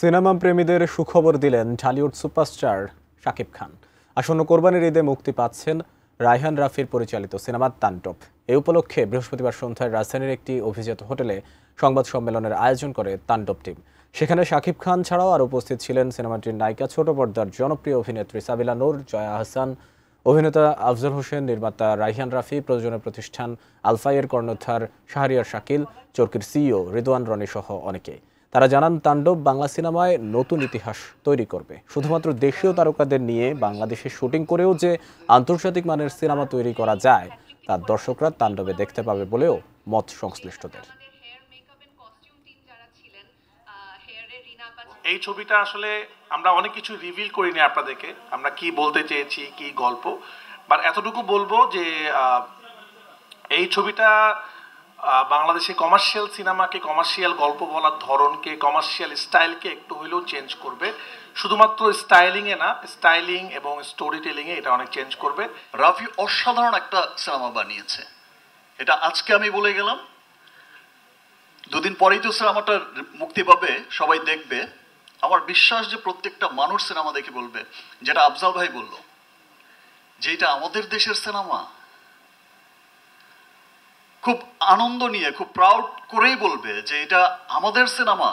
Cinema প্রেমীদের সুখবর দিলেন ঢালিউড সুপারস্টার শাকিব খান। আসন্ন কোরবানির ঈদে মুক্তি পাচ্ছেন রায়হান রাফির পরিচালিত সিনেমা তাণ্ডব। এই উপলক্ষে বৃহস্পতিবার সন্ধ্যায় রাজধানীর একটি অভিজাত হোটেলে সংবাদ সম্মেলনের আয়োজন করে তাণ্ডব টিম। সেখানে শাকিব খান ছাড়াও আরও উপস্থিত ছিলেন সিনেমাটির নায়িকা, ছোট পর্দার জনপ্রিয় অভিনেত্রী সাবিলা নূর, জয়া আহসান, অভিনেতা আফজল হোসেন, নির্মাতা রায়হান রাফি, প্রযোজনা প্রতিষ্ঠান আলফাইয়ের কর্ণধার শাহরিয়ার শাকিল, চরকির সিইও রিদওয়ান রনি সহ অনেকে। তারা জানান, তাণ্ডব বাংলা সিনেমায় নতুন ইতিহাস তৈরি করবে। শুধুমাত্র দেশীয় তারকাদের নিয়ে বাংলাদেশে শুটিং করেও যে আন্তর্জাতিক মানের সিনেমা তৈরি করা যায় তা দর্শকরা তাণ্ডবে দেখতে পাবে বলেও মত সংশ্লিষ্টদের। এই ছবিটা আসলে আমরা অনেক কিছু রিভিল করিনি আপনাদেরকে, আমরা কি বলতে চেয়েছি, কি গল্প, বাট এতটুকু বলবো যে এই ছবিটা বাংলাদেশে কমার্শিয়াল সিনেমাকে, কমার্শিয়াল গল্প বলার ধরনকে, কমার্শিয়াল স্টাইলকে একটু হইলেও চেঞ্জ করবে। শুধুমাত্র স্টাইলিংয়ে না, স্টাইলিং এবং স্টোরি টেলিংয়ে এটা অনেক চেঞ্জ করবে। রাফি অসাধারণ একটা সিনেমা বানিয়েছে, এটা আজকে আমি বলে গেলাম, দুদিন পরেই তো সিনেমাটা মুক্তি পাবে, সবাই দেখবে। আমার বিশ্বাস যে প্রত্যেকটা মানুষ সিনেমা দেখে বলবে, যেটা আফজাল ভাই বলল, যে এটা আমাদের দেশের সিনেমা, খুব আনন্দ নিয়ে, খুব প্রাউড করেই বলবে যে এটা আমাদের সিনেমা।